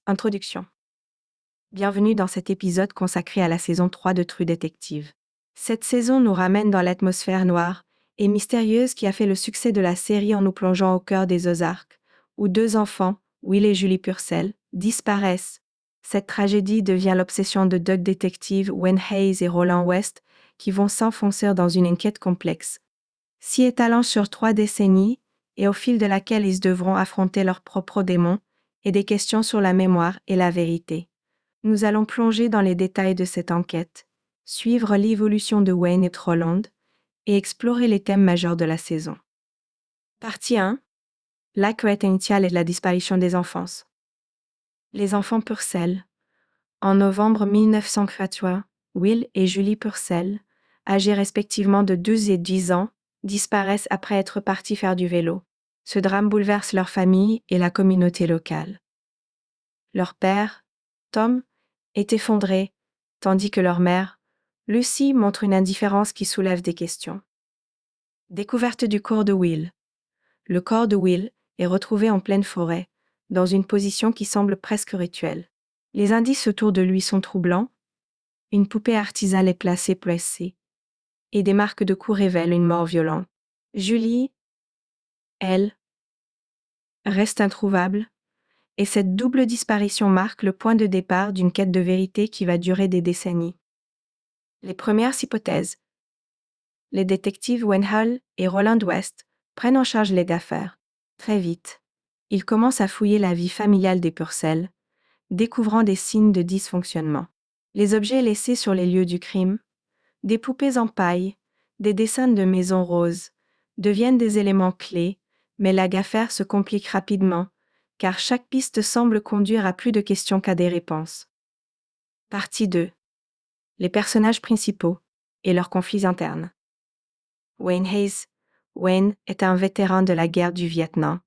Introduction. Bienvenue dans cet épisode consacré à la saison 3 de True Detective. Cette saison nous ramène dans l'atmosphère noire et mystérieuse qui a fait le succès de la série en nous plongeant au cœur des Ozarks, où deux enfants, Will et Julie Purcell, disparaissent. Cette tragédie devient l'obsession de deux détectives, Wayne Hayes et Roland West, qui vont s'enfoncer dans une enquête complexe, s'y étalant sur 3 décennies, et au fil de laquelle ils devront affronter leurs propres démons, et des questions sur la mémoire et la vérité. Nous allons plonger dans les détails de cette enquête, suivre l'évolution de Wayne et de Roland, et explorer les thèmes majeurs de la saison. Partie 1. L'enquête initiale et la disparition des enfants. Les enfants Purcell. En novembre 1983, Will et Julie Purcell, âgés respectivement de 12 et 10 ans, disparaissent après être partis faire du vélo. Ce drame bouleverse leur famille et la communauté locale. Leur père, Tom, est effondré, tandis que leur mère, Lucy, montre une indifférence qui soulève des questions. Découverte du corps de Will. Le corps de Will est retrouvé en pleine forêt, dans une position qui semble presque rituelle. Les indices autour de lui sont troublants. Une poupée artisanale est placée, et des marques de coups révèlent une mort violente. Julie, elle, reste introuvable, et cette double disparition marque le point de départ d'une quête de vérité qui va durer des décennies. Les premières hypothèses. Les détectives Wayne Hull et Roland West prennent en charge les affaires. Très vite, ils commencent à fouiller la vie familiale des Purcell, découvrant des signes de dysfonctionnement. Les objets laissés sur les lieux du crime, des poupées en paille, des dessins de maisons roses, deviennent des éléments clés, mais la affaire se complique rapidement, car chaque piste semble conduire à plus de questions qu'à des réponses. Partie 2. Les personnages principaux et leurs conflits internes. Wayne Hayes. Wayne est un vétéran de la guerre du Vietnam,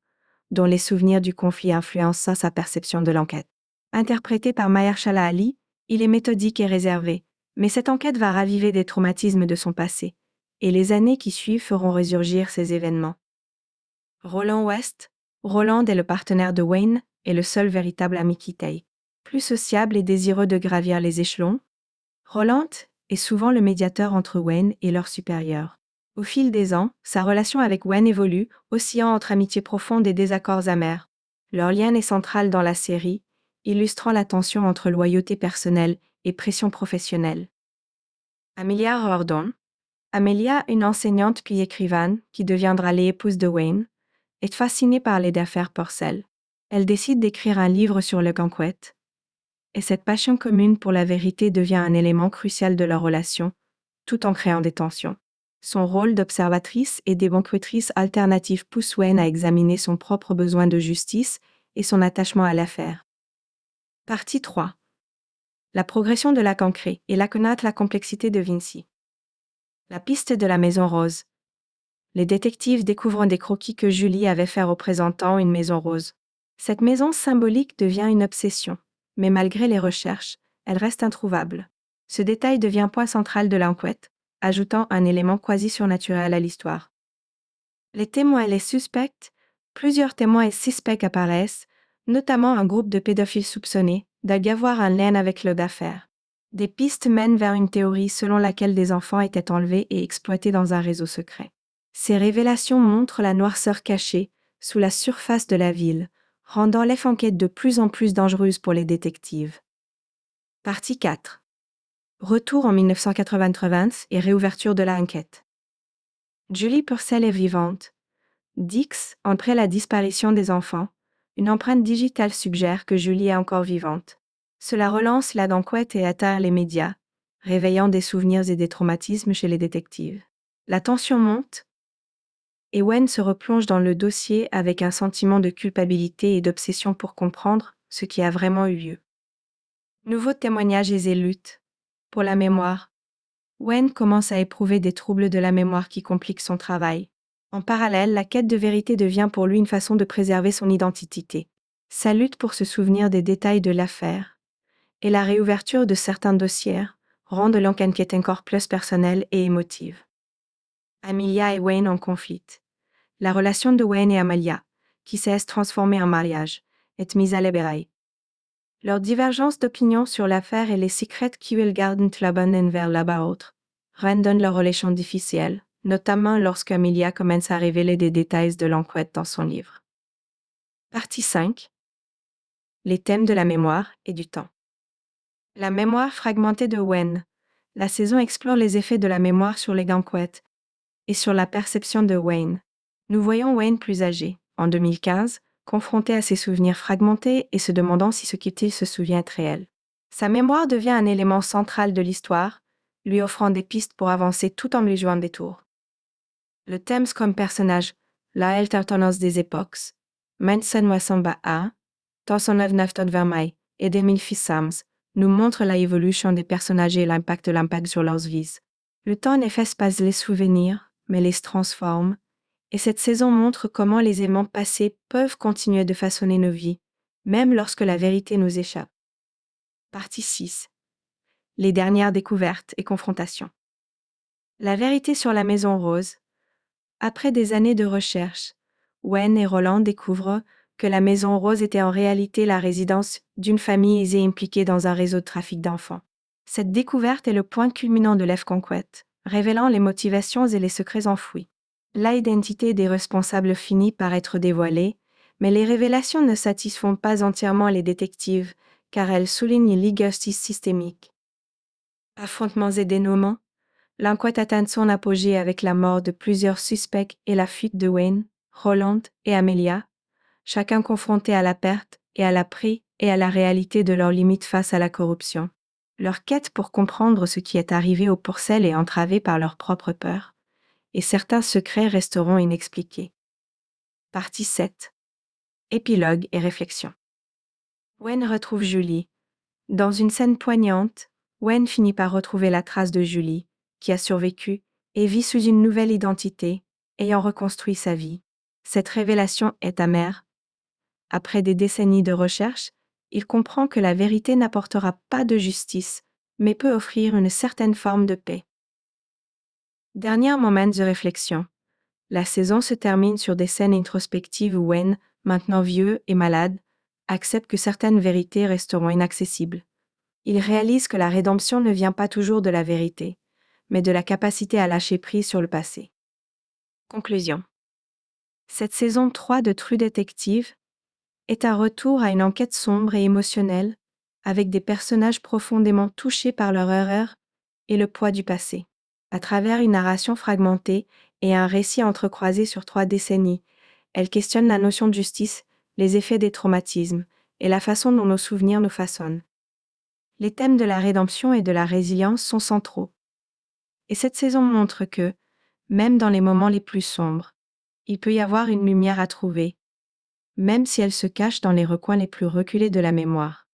dont les souvenirs du conflit influencent sa perception de l'enquête. Interprété par Mahershala Ali, il est méthodique et réservé, mais cette enquête va raviver des traumatismes de son passé, et les années qui suivent feront résurgir ces événements. Roland West. Roland est le partenaire de Wayne et le seul véritable ami qui taille. Plus sociable et désireux de gravir les échelons, Roland est souvent le médiateur entre Wayne et leurs supérieurs. Au fil des ans, sa relation avec Wayne évolue, oscillant entre amitié profonde et désaccords amers. Leur lien est central dans la série, illustrant la tension entre loyauté personnelle et pression professionnelle. Amelia Riordan. Amelia, une enseignante puis écrivaine qui deviendra l'épouse de Wayne, est fascinée par les affaires Purcell. Elle décide d'écrire un livre sur le enquête, et cette passion commune pour la vérité devient un élément crucial de leur relation, tout en créant des tensions. Son rôle d'observatrice et débunkétrice alternative pousse Wayne à examiner son propre besoin de justice et son attachement à l'affaire. Partie 3. La progression de la cancrée et la connaître la complexité de Vinci. La piste de la Maison Rose. Les détectives découvrent des croquis que Julie avait fait représentant une maison rose. Cette maison symbolique devient une obsession, mais malgré les recherches, elle reste introuvable. Ce détail devient point central de l'enquête, ajoutant un élément quasi surnaturel à l'histoire. Les témoins et les suspects. Plusieurs témoins et suspects apparaissent, notamment un groupe de pédophiles soupçonnés d'avoir un lien avec le d'affaires. Des pistes mènent vers une théorie selon laquelle des enfants étaient enlevés et exploités dans un réseau secret. Ces révélations montrent la noirceur cachée sous la surface de la ville, rendant l'enquête de plus en plus dangereuse pour les détectives. Partie 4. Retour en 1993 et réouverture de l'enquête. Julie Purcell est vivante. Dix, après la disparition des enfants, une empreinte digitale suggère que Julie est encore vivante. Cela relance l'enquête et atteint les médias, réveillant des souvenirs et des traumatismes chez les détectives. La tension monte, et Wayne se replonge dans le dossier avec un sentiment de culpabilité et d'obsession pour comprendre ce qui a vraiment eu lieu. Nouveaux témoignages et luttes. Pour la mémoire, Wayne commence à éprouver des troubles de la mémoire qui compliquent son travail. En parallèle, la quête de vérité devient pour lui une façon de préserver son identité. Sa lutte pour se souvenir des détails de l'affaire et la réouverture de certains dossiers rendent l'enquête encore plus personnelle et émotive. Amelia et Wayne en conflit. La relation de Wayne et Amelia, qui s'est transformée en mariage, est mise à l'éveil. Leur divergence d'opinion sur l'affaire et les secrets qu'ils gardent l'un vers l'autre rendent leur relation difficile, notamment lorsqu'Amelia commence à révéler des détails de l'enquête dans son livre. Partie 5. Les thèmes de la mémoire et du temps. La mémoire fragmentée de Wayne. La saison explore les effets de la mémoire sur les enquêtes et sur la perception de Wayne. Nous voyons Wayne plus âgé, en 2015, confronté à ses souvenirs fragmentés et se demandant si ce qu'il se souvient est réel. Sa mémoire devient un élément central de l'histoire, lui offrant des pistes pour avancer tout en lui jouant des tours. Le thème comme personnage, la alternance des époques, Mensen Wasamba A, dans son œuvre Vermeil et d'Emile Fissams, nous montre la évolution des personnages et l'impact sur leurs vies. Le temps n'efface pas les souvenirs, mais les transforme, et cette saison montre comment les événements passés peuvent continuer de façonner nos vies, même lorsque la vérité nous échappe. Partie 6. Les dernières découvertes et confrontations. La vérité sur la Maison Rose. Après des années de recherche, Wayne et Roland découvrent que la Maison Rose était en réalité la résidence d'une famille aisée impliquée dans un réseau de trafic d'enfants. Cette découverte est le point culminant de l'enquête, révélant les motivations et les secrets enfouis. L'identité des responsables finit par être dévoilée, mais les révélations ne satisfont pas entièrement les détectives, car elles soulignent l'injustice systémique. Affrontements et dénouements. L'enquête atteint son apogée avec la mort de plusieurs suspects et la fuite de Wayne, Roland et Amelia, chacun confronté à la perte et à l'appris et à la réalité de leurs limites face à la corruption. Leur quête pour comprendre ce qui est arrivé au Porcel est entravée par leur propre peur, et certains secrets resteront inexpliqués. Partie 7. Épilogue et réflexion. Wayne retrouve Julie. Dans une scène poignante, Wayne finit par retrouver la trace de Julie, qui a survécu et vit sous une nouvelle identité, ayant reconstruit sa vie. Cette révélation est amère. Après des décennies de recherche, il comprend que la vérité n'apportera pas de justice, mais peut offrir une certaine forme de paix. Dernier moment de réflexion. La saison se termine sur des scènes introspectives où Wayne, maintenant vieux et malade, accepte que certaines vérités resteront inaccessibles. Il réalise que la rédemption ne vient pas toujours de la vérité, mais de la capacité à lâcher prise sur le passé. Conclusion. Cette saison 3 de True Detective est un retour à une enquête sombre et émotionnelle, avec des personnages profondément touchés par leur erreur et le poids du passé. À travers une narration fragmentée et un récit entrecroisé sur 3 décennies, elle questionne la notion de justice, les effets des traumatismes et la façon dont nos souvenirs nous façonnent. Les thèmes de la rédemption et de la résilience sont centraux. Et cette saison montre que, même dans les moments les plus sombres, il peut y avoir une lumière à trouver, même si elle se cache dans les recoins les plus reculés de la mémoire.